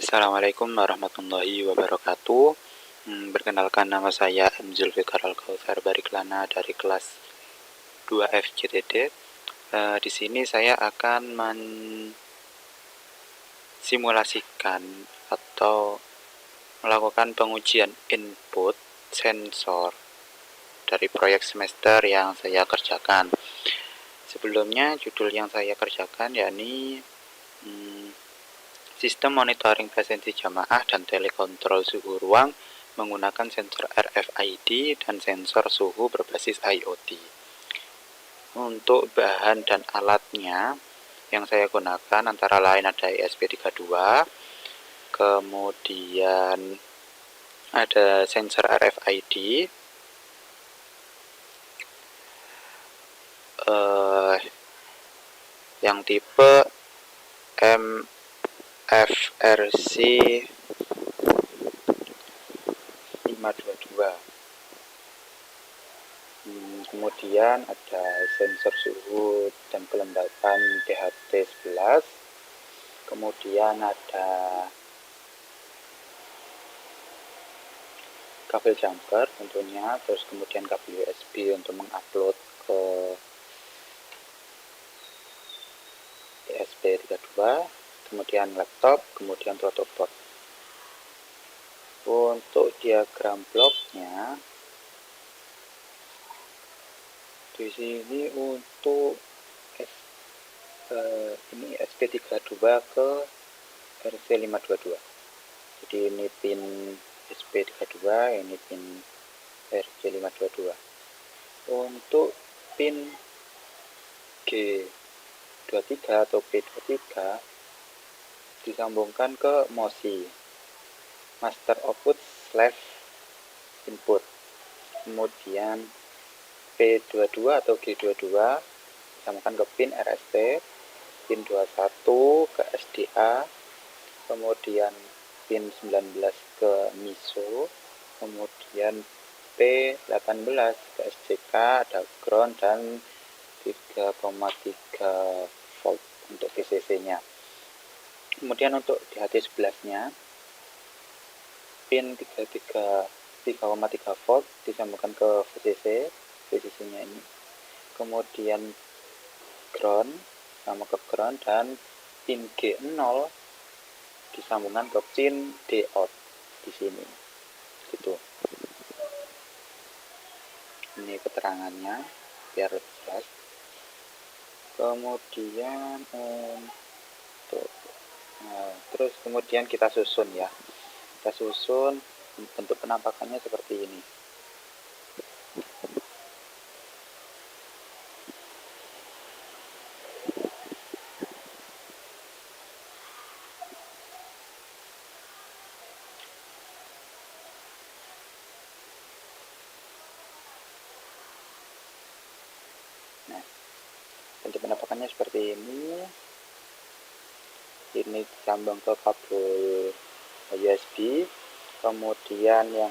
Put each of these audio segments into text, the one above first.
Assalamualaikum warahmatullahi wabarakatuh. Perkenalkan, nama saya M. Zulfikar Al-Kautsar Bariklana dari kelas 2F JTD. Di sini saya akan mensimulasikan atau melakukan pengujian input sensor dari proyek semester yang saya kerjakan. Sebelumnya, judul yang saya kerjakan yakni Sistem monitoring presensi jamaah dan telekontrol suhu ruang menggunakan sensor RFID dan sensor suhu berbasis IoT. Untuk bahan dan alatnya yang saya gunakan antara lain ada ESP32, kemudian ada sensor RFID, yang tipe MFRC 522. Kemudian ada sensor suhu dan kelembapan THT11. Kemudian ada kabel jumper tentunya, terus kemudian kabel USB untuk mengupload ke ESP32, kemudian laptop, kemudian protoboard. Untuk diagram bloknya di sini untuk ini SP32 ke RC522. Jadi ini pin SP32, ini pin RC522. Untuk pin G23 atau P23 disambungkan ke MOSI, master output / input. Kemudian P22 atau G22 disambungkan ke pin RST, pin 21 ke SDA, kemudian pin 19 ke MISO, kemudian P18 ke SCK, ada ground dan 3,3 volt untuk VCC nya. Kemudian untuk DHT11 nya pin 3,3 volt disambungkan ke VCC nya ini, kemudian ground sama ke ground, dan pin G0 disambungkan ke pin D-out di sini. Gitu. Ini keterangannya biar jelas. Kemudian terus kemudian kita susun ya. Kita susun bentuk penampakannya seperti ini. Bentuk penampakannya seperti ini. Ini disambung ke kabel USB, kemudian yang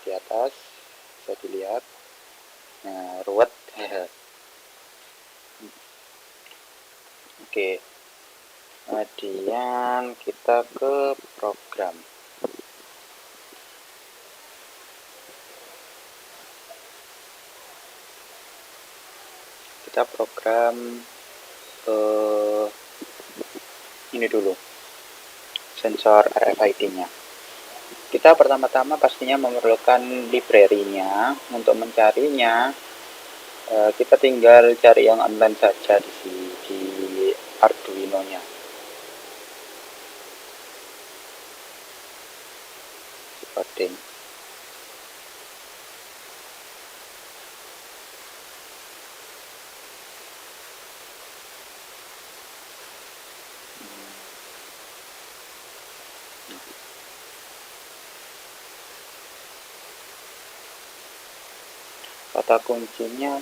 di atas bisa dilihat, ruwet. Oke, kemudian kita ke program. Kita program ini dulu, sensor RFID-nya. Kita pertama-tama pastinya memerlukan library-nya. Untuk mencarinya, kita tinggal cari yang online saja di Arduino-nya. Seperti ini. Kata kuncinya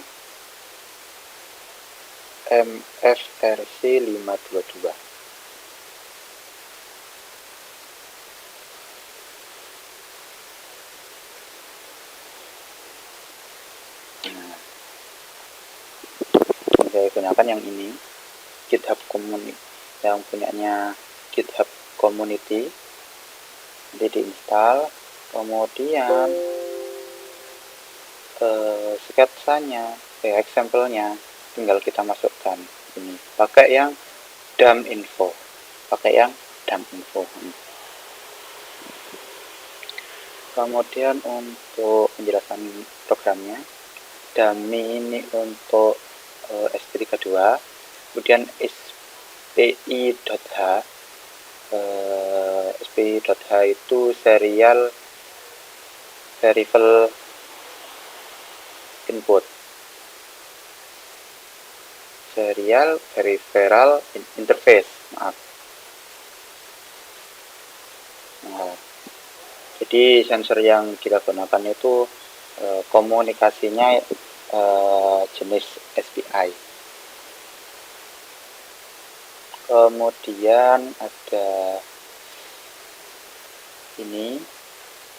MFRC 522. Saya gunakan yang ini, GitHub yang punyanya GitHub community, nanti diinstal, kemudian sketsanya, example-nya tinggal kita masukkan ini, pakai yang dump info. Kemudian untuk penjelasan programnya, dummy ini untuk sp32, kemudian spi.h. spi.h itu serial variable input, serial peripheral interface, maaf. Nah, jadi sensor yang kita gunakan itu komunikasinya jenis SPI. Kemudian ada ini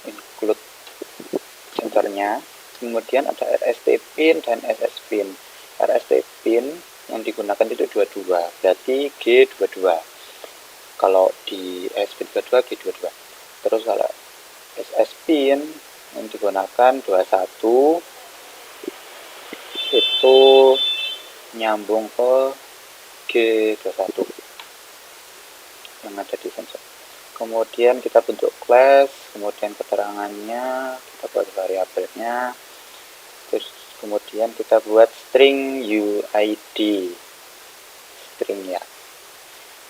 include sensornya, kemudian ada RST pin dan SS pin. RST pin yang digunakan itu 22, berarti G22. Kalau di SP32 G22. Terus kalau SS pin yang digunakan 21 itu nyambung ke G21 yang ada di sensor. Kemudian kita bentuk class, kemudian keterangannya kita buat variabelnya, terus kemudian kita buat string UID, string ya.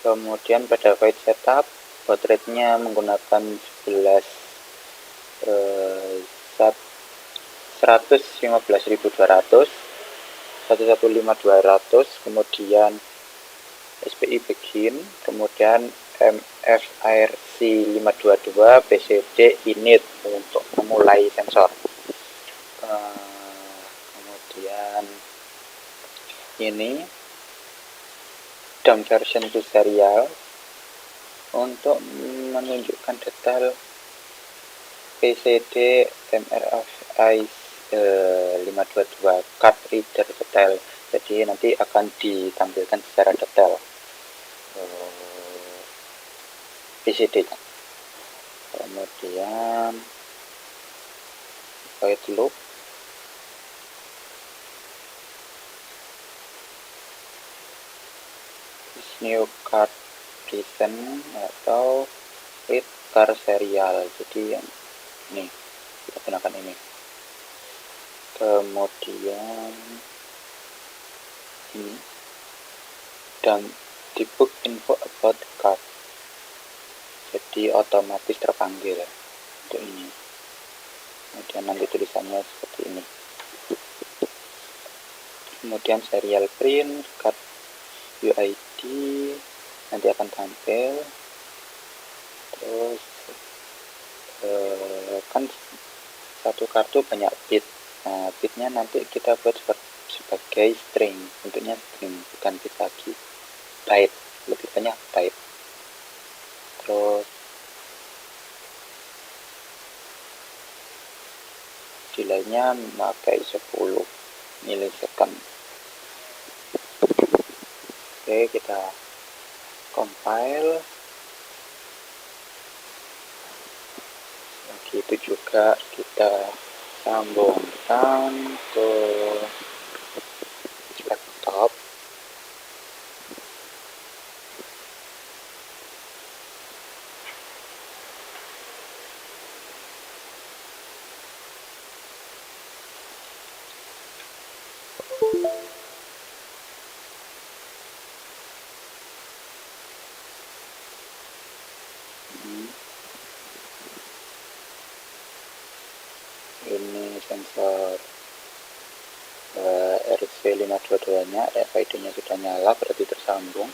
Kemudian pada void setup, baud rate-nya menggunakan 115.200, 115.200, kemudian SPI begin, kemudian MFIRC 522 BCD init untuk memulai sensor. Kemudian ini dump version to serial untuk menunjukkan detail PCD MRFI 522 card reader detail, jadi nanti akan ditampilkan secara detail PCD-nya. Kemudian void loop, new card present atau read car serial, jadi yang ini kita gunakan ini. Kemudian ini dan debug info about card, jadi otomatis terpanggil untuk ini. Kemudian nanti tulisannya seperti ini. Kemudian serial print card UID nanti akan tampil. Terus kan satu kartu banyak bit. Nah, bitnya nanti kita buat sebagai string, bentuknya string, bukan bit lagi, byte, lebih banyak byte. Terus delay-nya memakai 10 milisecond. Oke, kita compile. Begitu juga kita sambungkan ke laptop. Ini sensor RC522 nya, RFID nya sudah nyala, berarti tersambung.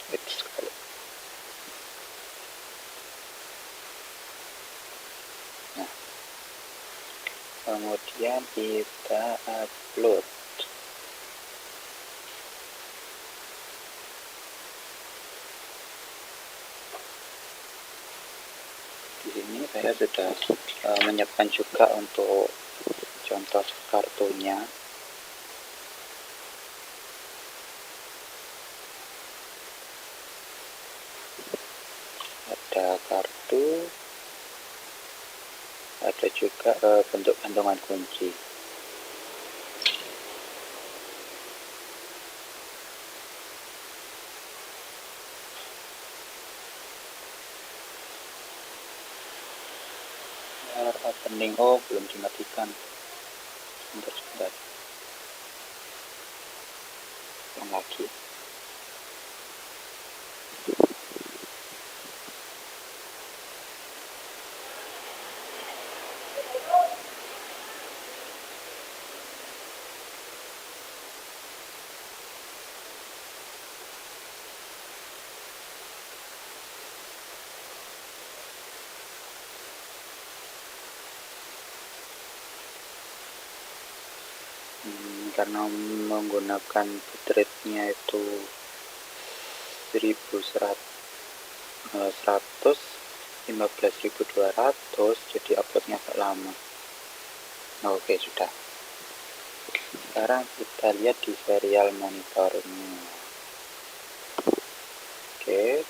Sekali. Nah, kemudian kita upload. Di sini saya sudah menyiapkan juga untuk contoh kartunya. ada kartu, ada juga bentuk gantungan kunci. Opening, oh belum dimatikan, sebentar yang lagi. Karena menggunakan bitrate-nya itu 15.200, jadi uploadnya agak lama. Oke, sudah. Sekarang kita lihat di serial monitornya. Oke,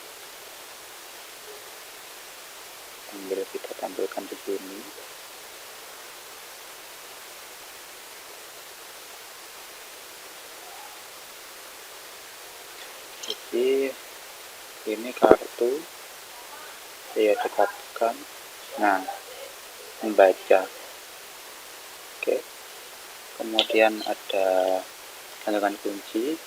sambil kita tampilkan di sini. Jadi ini kartu saya dekatkan, nah membaca. Oke, kemudian ada gantungan kunci,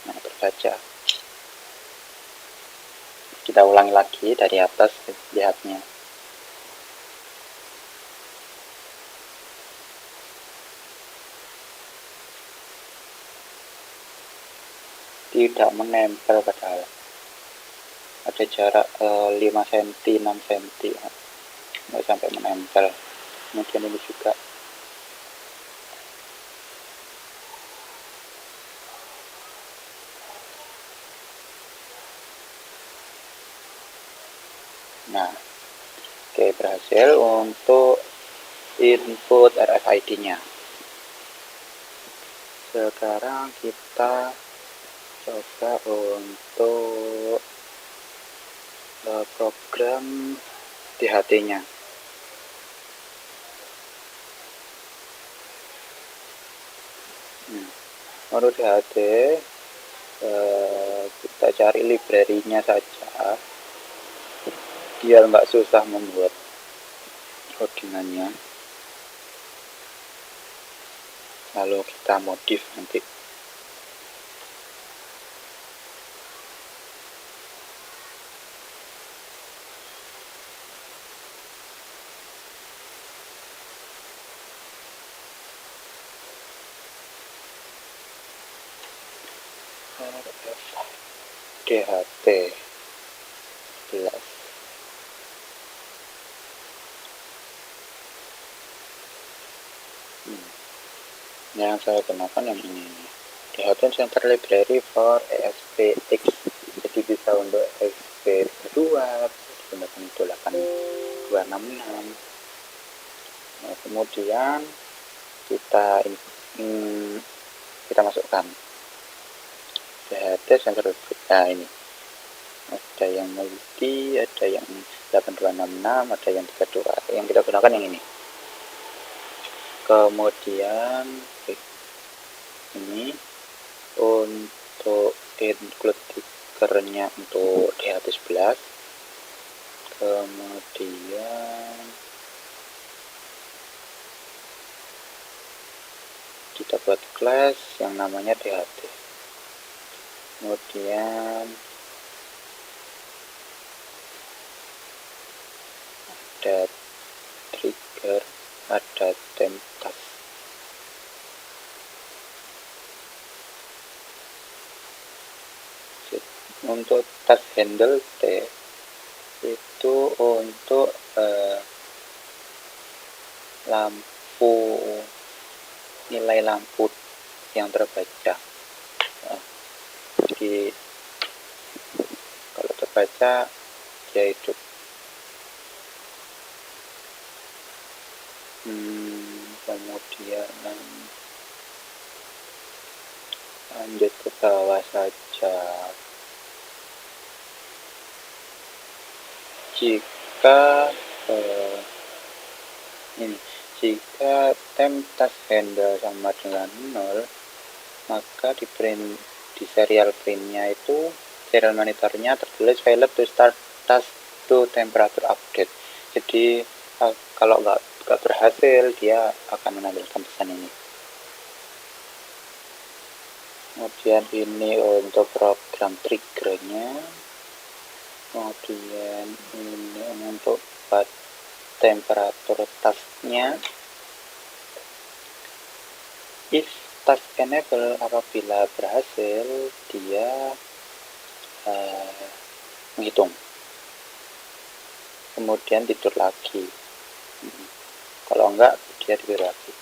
nah terbaca. Kita ulangi lagi dari atas, lihatnya. Tidak menempel, padahal ada jarak 5 cm 6 cm, nggak sampai menempel. Kemudian ini juga nah. Oke, berhasil untuk input RFID nya. Sekarang kita coba untuk program DHT nya. Menurut DHT kita cari library-nya saja biar nggak susah membuat codingannya, lalu kita modif nanti. DHT 11. Yang saya gunakan yang ini, DHT Center Library for ESPX, jadi bisa untuk ESP2, gunakan itu 8266. Nah, kemudian kita masukkan DHT Center Library. Nah, ini ada yang multi, ada yang 8266, ada yang 32. Yang kita gunakan yang ini. Kemudian ini untuk include triggernya untuk DHT11. Kemudian kita buat class yang namanya DHT. Kemudian ada trigger, ada temp task. Untuk task handle T itu untuk nilai lampu yang terbaca. Jadi kalau terbaca dia hidup. Kemudian Lanjut ke bawah saja. Jika jika temp task handle sama dengan 0, maka di serial printnya itu serial monitornya tertulis failed to start task to temperature update. Jadi kalau nggak berhasil, dia akan menampilkan pesan ini. Kemudian ini untuk program triggernya. Kemudian ini untuk temperatur tasknya. If task enable, apabila berhasil, dia menghitung, kemudian tidur lagi. Kalau enggak, dia tidur lagi.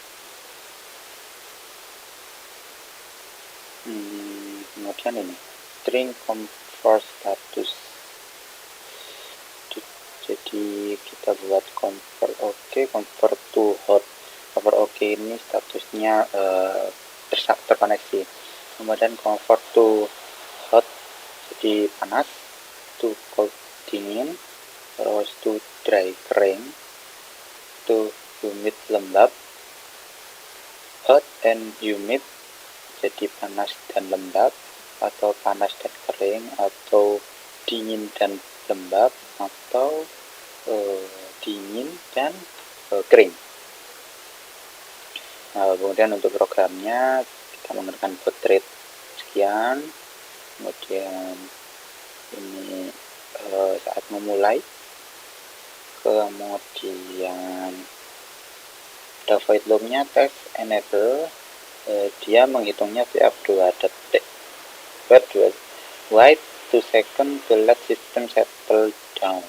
Kemudian ini string comfort status. Jadi kita buat comfort OK, comfort to hot. Comfort OK ini statusnya terkoneksi. Kemudian comfort to hot, jadi panas, to cold dingin, terus to dry kering, to humid lembab, hot and humid, jadi panas dan lembab, atau panas dan kering, atau dingin dan lembab, atau dingin dan kering. Nah, kemudian untuk programnya kita menggunakan baud rate sekian. Kemudian ini saat memulai. Kemudian ada void loop-nya test enable, dia menghitungnya tiap 2 detik. Wait 2 second to let system settle down.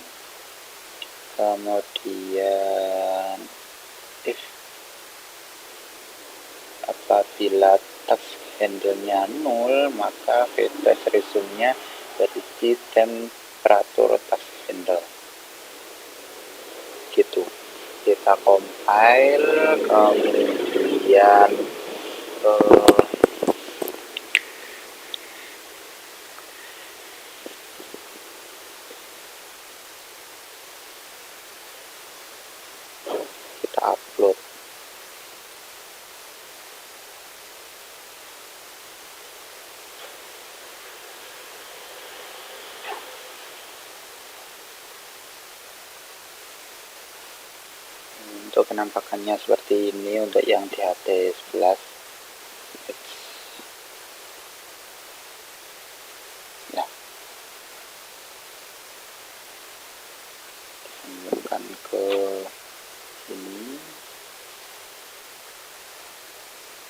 Kemudian if apabila task handle-nya 0, maka VTest resume-nya berisi temperatur task handle. Gitu. Kita compile, kemudian kita upload. Untuk penampakannya seperti ini untuk yang di HP11. Ya, kembangkan ke sini,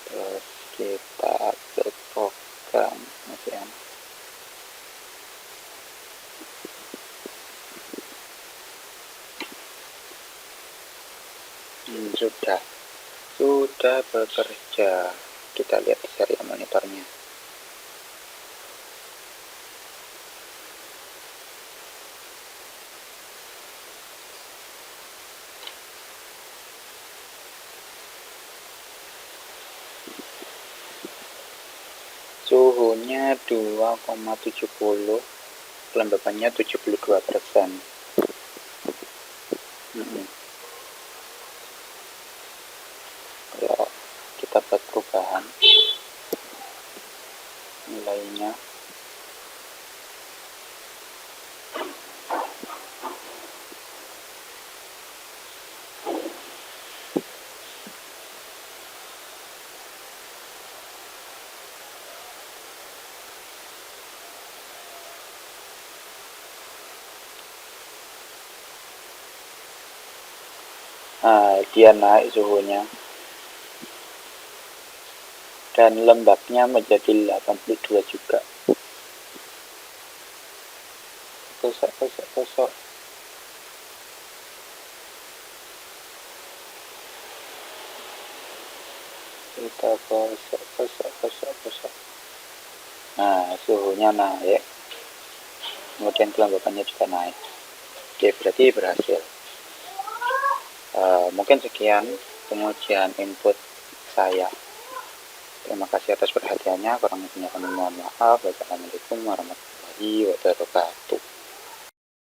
terus kita upload program. Ya. Sudah bekerja. Kita lihat di serial monitornya. Suhunya 2,70, kelembabannya 72%. Kalau kita buat perubahan nilainya, dia naik suhunya dan lembabnya menjadi 82 juga. Gosok. Kita gosok. Nah, suhunya naik, kemudian kelembabannya juga naik. Oke, berarti berhasil. Mungkin sekian pengujian input saya. Terima kasih atas perhatiannya, kurang lebihnya kami mohon maaf. Wassalamualaikum warahmatullahi wabarakatuh.